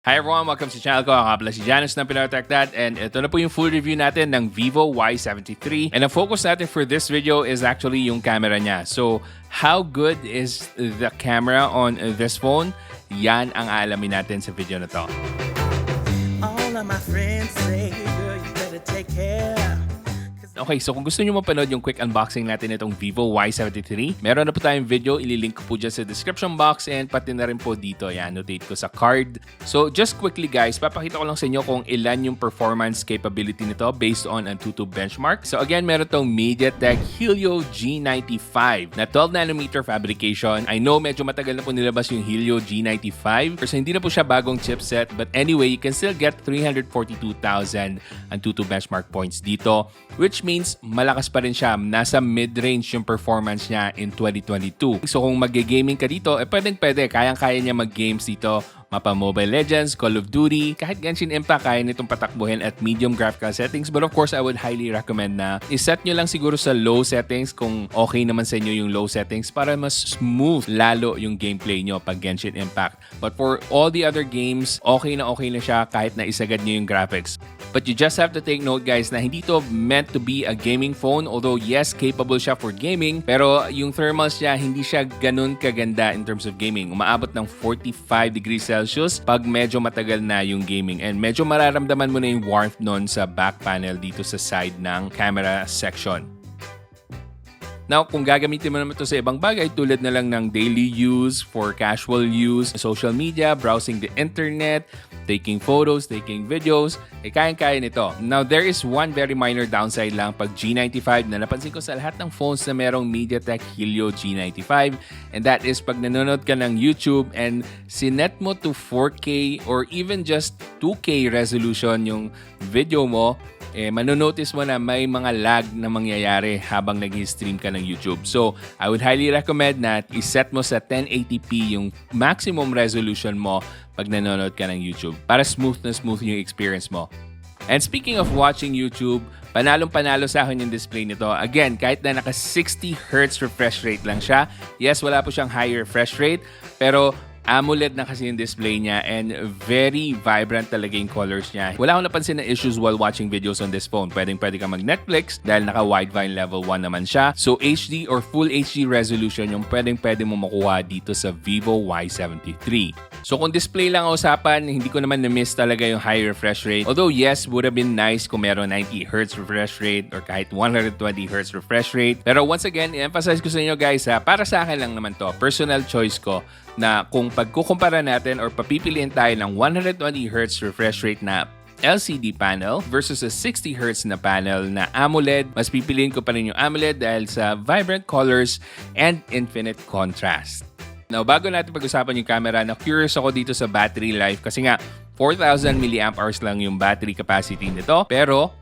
Hi everyone! Welcome sa channel ko. Ako pala si Janus ng Pinoy Techdad, and ito na po yung full review natin ng vivo Y73. And ang focus natin for this video is actually yung camera niya. So, how good is the camera on this phone? Yan ang aalamin natin sa video na to. All of my friends say, girl, you better take care. Okay, so kung gusto nyo mapanood yung quick unboxing natin itong vivo Y73, meron na po tayong video, ililink ko po dyan sa description box and pati na rin po dito, annotate ko sa card. So just quickly guys, papakita ko lang sa inyo kung ilan yung performance capability nito based on Antutu benchmark. So again, meron tong MediaTek Helio G95 na 12nm fabrication. I know medyo matagal na po nilabas yung Helio G95 kasi hindi na po siya bagong chipset, but anyway, you can still get 342,000 Antutu benchmark points dito, which means malakas pa rin siya. Nasa mid-range yung performance niya in 2022. So kung mag-gaming ka dito, pwedeng-pwede. Kayang-kaya niya mag-games dito. Mapa Mobile Legends, Call of Duty, kahit Genshin Impact, kaya nitong patakbuhin at medium graphical settings. But of course, I would highly recommend na iset nyo lang siguro sa low settings kung okay naman sa inyo yung low settings para mas smooth lalo yung gameplay nyo pag Genshin Impact. But for all the other games, okay na siya kahit na isagad nyo yung graphics. But you just have to take note guys na hindi to meant to be a gaming phone, although yes, capable siya for gaming, pero yung thermals niya hindi siya ganun kaganda in terms of gaming. Umaabot ng 45 degrees Celsius pag medyo matagal na yung gaming, and medyo mararamdaman mo na yung warmth nun sa back panel dito sa side ng camera section. Now, kung gagamitin mo naman ito sa ibang bagay tulad na lang ng daily use, for casual use, social media, browsing the internet, taking photos, taking videos, kayang-kaya nito. Now, there is one very minor downside lang pag G95 na napansin ko sa lahat ng phones na merong MediaTek Helio G95, and that is pag nanonood ka ng YouTube and sinet mo to 4K or even just 2K resolution yung video mo, manonotice mo na may mga lag na mangyayari habang nag-stream ka ng YouTube. So, I would highly recommend na iset mo sa 1080p yung maximum resolution mo pag nanonood ka ng YouTube para smooth na smooth yung experience mo. And speaking of watching YouTube, panalong-panalo sa akin yung display nito. Again, kahit na naka 60Hz refresh rate lang siya, yes, wala po siyang high refresh rate, pero AMOLED na kasi yung display niya and very vibrant talaga yung colors niya. Wala akong napansin na issues while watching videos on this phone. Pwede ka mag-Netflix dahil naka-widevine level 1 naman siya. So HD or Full HD resolution yung pwede mo makuha dito sa vivo Y73. So kung display lang ang usapan, hindi ko naman na-miss talaga yung high refresh rate. Although yes, would have been nice kung meron 90Hz refresh rate or kahit 120Hz refresh rate. Pero once again, i-emphasize ko sa inyo guys, para sa akin lang naman to, personal choice ko, na kung pagkukumpara natin or papipiliin tayo ng 120Hz refresh rate na LCD panel versus a 60Hz na panel na AMOLED, mas pipiliin ko pa rin yung AMOLED dahil sa vibrant colors and infinite contrast. Now, bago natin pag-usapan yung camera, na-curious ako dito sa battery life kasi nga 4,000 mAh lang yung battery capacity nito, pero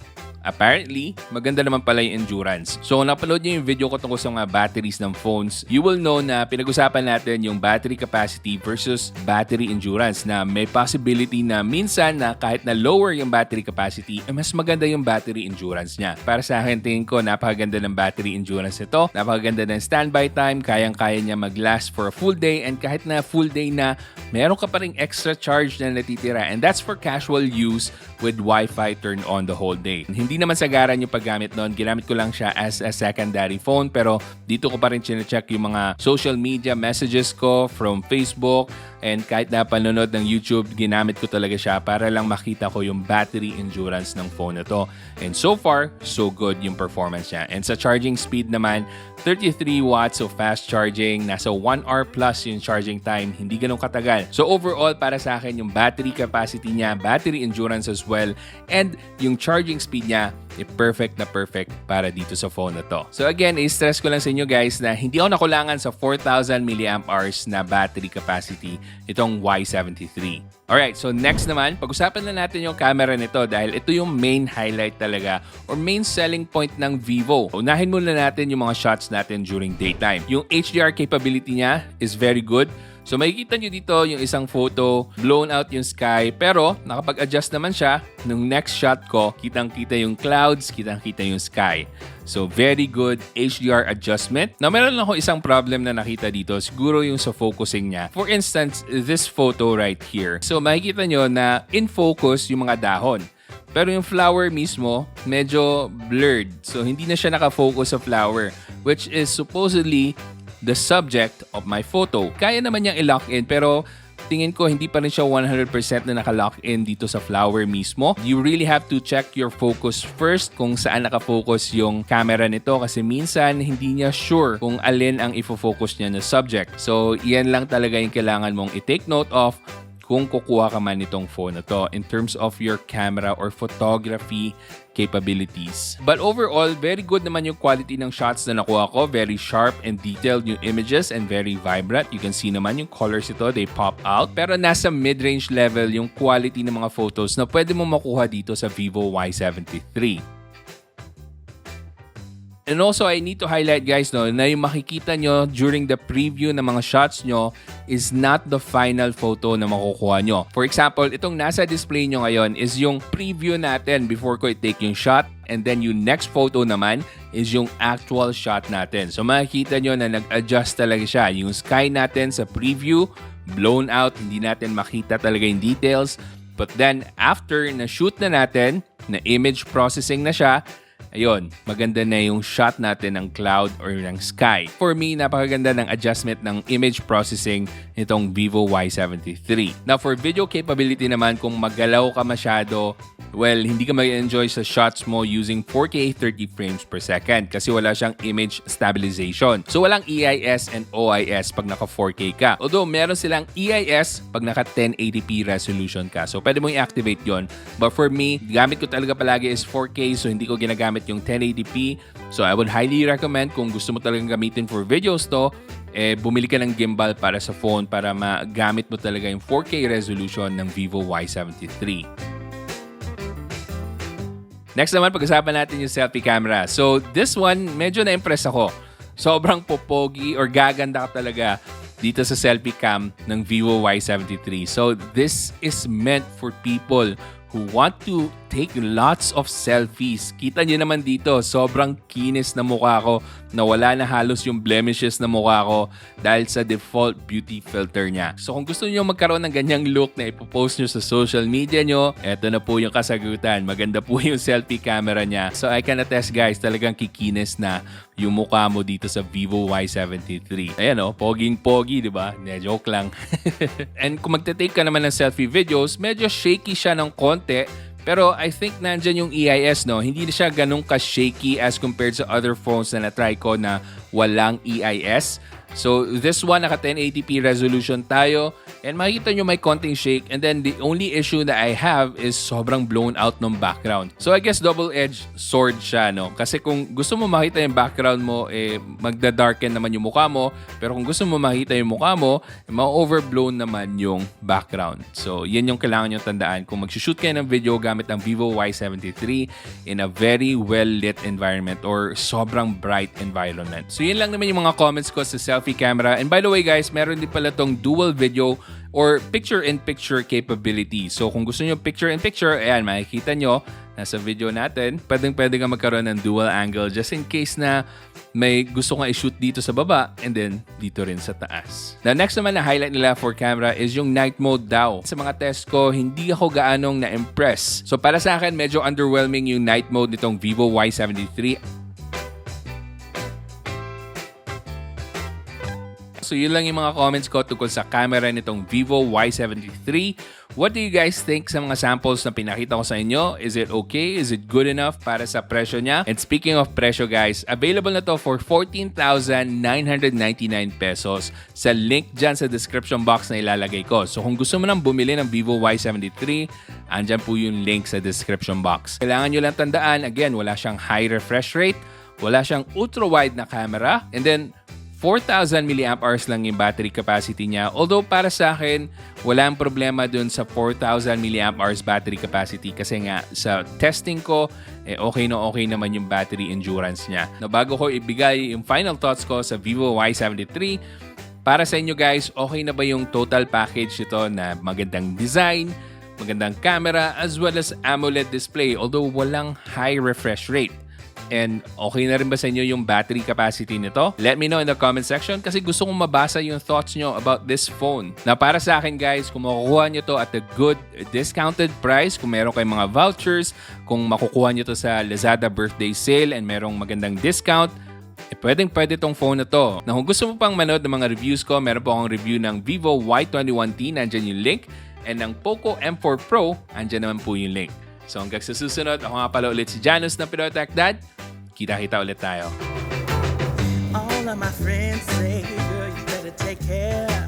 apparently, maganda naman pala yung endurance. So, napanood niyo yung video ko tungkol sa mga batteries ng phones, you will know na pinag-usapan natin yung battery capacity versus battery endurance, na may possibility na minsan na kahit na lower yung battery capacity, mas maganda yung battery endurance niya. Para sa akin, tingin ko, napakaganda ng battery endurance nito. Napakaganda ng standby time, kayang-kaya niya mag-last for a full day, and kahit na full day na, meron ka pa ring extra charge na natitira, and that's for casual use with Wi-Fi turned on the whole day. Hindi naman sagaran yung paggamit nun. Ginamit ko lang siya as a secondary phone, pero dito ko pa rin chinecheck yung mga social media messages ko from Facebook, and kahit na panonood ng YouTube, ginamit ko talaga siya para lang makita ko yung battery endurance ng phone na to. And so far, so good yung performance niya. And sa charging speed naman, 33 watts of fast charging, nasa 1 hour plus yung charging time, hindi ganun katagal. So overall, para sa akin, yung battery capacity niya, battery endurance as well, and yung charging speed niya, perfect na perfect para dito sa phone na to. So again, i-stress ko lang sa inyo guys na hindi ako nakulangan sa 4,000 mAh na battery capacity itong Y73. Alright, so next naman, pag-usapan na natin yung camera nito dahil ito yung main highlight talaga or main selling point ng Vivo. Unahin muna natin yung mga shots natin during daytime. Yung HDR capability niya is very good. So makikita nyo dito yung isang photo, blown out yung sky, pero nakapag-adjust naman siya. Nung next shot ko, kitang-kita yung clouds, kitang-kita yung sky. So very good HDR adjustment. Now meron lang ako isang problem na nakita dito, siguro yung sa focusing niya. For instance, this photo right here. So makikita nyo na in focus yung mga dahon. Pero yung flower mismo, medyo blurred. So hindi na siya nakafocus sa flower, which is supposedly the subject of my photo. Kaya naman niyang i-lock in, pero tingin ko hindi pa rin siya 100% na naka-lock in dito sa flower mismo. You really have to check your focus first kung saan nakafocus yung camera nito kasi minsan hindi niya sure kung alin ang ifo-focus niya na subject. So, yan lang talaga yung kailangan mong i-take note of kung kukuha ka man itong phone na to in terms of your camera or photography capabilities. But overall, very good naman yung quality ng shots na nakuha ko. Very sharp and detailed yung images and very vibrant. You can see naman yung colors ito, they pop out. Pero nasa mid-range level yung quality ng mga photos na pwede mo makuha dito sa vivo Y73. And also, I need to highlight guys na yung makikita nyo during the preview ng mga shots nyo is not the final photo na makukuha nyo. For example, itong nasa display nyo ngayon is yung preview natin before ko i-take yung shot. And then yung next photo naman is yung actual shot natin. So makikita nyo na nag-adjust talaga siya. Yung sky natin sa preview, blown out, hindi natin makita talaga yung details. But then, after na-shoot na natin, na image processing na siya, ayun, maganda na yung shot natin ng cloud or ng sky. For me, napakaganda ng adjustment ng image processing nitong vivo Y73. Now, for video capability naman, kung maggalaw ka masyado, well, hindi ka mag-enjoy sa shots mo using 4K 30 frames per second kasi wala siyang image stabilization. So, walang EIS and OIS pag naka 4K ka. Although, meron silang EIS pag naka 1080p resolution ka. So, pwede mong i-activate yon. But for me, gamit ko talaga palagi is 4K so hindi ko ginagamit yung 1080p. So, I would highly recommend kung gusto mo talagang gamitin for videos to, bumili ka ng gimbal para sa phone para magamit mo talaga yung 4K resolution ng vivo Y73. Next naman, pag-usapan natin yung selfie camera. So, this one, medyo na-impress ako. Sobrang popogi or gaganda ka talaga dito sa selfie cam ng vivo Y73. So, this is meant for people who want to take lots of selfies. Kita niyo naman dito, sobrang kinis na mukha ko na wala na halos yung blemishes na mukha ko dahil sa default beauty filter niya. So kung gusto niyo magkaroon ng ganyang look na ipopost niyo sa social media niyo, eto na po yung kasagutan. Maganda po yung selfie camera niya. So I can attest guys, talagang kikinis na yung mukha mo dito sa vivo Y73. Ayan o, poging-pogi, di ba? Joke lang. And kung magte-take ka naman ng selfie videos, medyo shaky siya ng konti. Pero I think nandyan yung EIS, no? Hindi na siya ganun ka-shaky as compared sa other phones na na-try ko na walang EIS. So, this one, naka 1080p resolution tayo. And makikita nyo may konting shake. And then, the only issue that I have is sobrang blown out ng background. So, I guess double-edged sword siya, no? Kasi kung gusto mo makita yung background mo, magda-darken naman yung mukha mo. Pero kung gusto mo makita yung mukha mo, ma-overblown naman yung background. So, yan yung kailangan nyo tandaan. Kung mag-shoot kayo ng video gamit ang vivo Y73 in a very well-lit environment or sobrang bright environment. So, yun lang naman yung mga comments ko sa selfie camera. And by the way guys, meron din pala tong dual video or picture-in-picture capability. So kung gusto nyo picture-in-picture, ayan, makikita nyo nasa video natin, pwede ka magkaroon ng dual angle just in case na may gusto kang i-shoot dito sa baba and then dito rin sa taas. Now next naman na highlight nila for camera is yung night mode daw. Sa mga test ko, hindi ako gaanong na-impress. So para sa akin, medyo underwhelming yung night mode nitong vivo Y73. So yun lang yung mga comments ko tungkol sa camera nitong vivo Y73. What do you guys think sa mga samples na pinakita ko sa inyo? Is it okay? Is it good enough para sa presyo niya? And speaking of presyo guys, available na to for 14,999 pesos sa link dyan sa description box na ilalagay ko. So kung gusto mo nang bumili ng vivo Y73, andyan po yung link sa description box. Kailangan nyo lang tandaan, again, wala siyang high refresh rate, wala siyang ultra-wide na camera, and then 4,000 mAh lang yung battery capacity niya. Although para sa akin, walang problema dun sa 4,000 mAh battery capacity kasi nga sa testing ko, okay naman yung battery endurance niya. Na bago ko ibigay yung final thoughts ko sa vivo Y73, Para sa inyo guys, okay na ba yung total package nito na magandang design, magandang camera, as well as AMOLED display although walang high refresh rate? And okay na rin ba sa inyo yung battery capacity nito? Let me know in the comment section kasi gusto kong mabasa yung thoughts nyo about this phone. Na para sa akin guys, kung makukuha nyo to at a good discounted price, kung meron kayong mga vouchers, kung makukuha nyo to sa Lazada birthday sale and merong magandang discount, pwede tong phone na to. Na kung gusto mo pang manood ng mga reviews ko, meron po akong review ng vivo Y71T, nandyan yung link. And ng Poco M4 Pro, andyan naman po yung link. So hanggang sa susunod, ako nga pala ulit si Janus ng Pinoy Techdad. Kita-kita ulit tayo. All of my friends say, girl, you better take care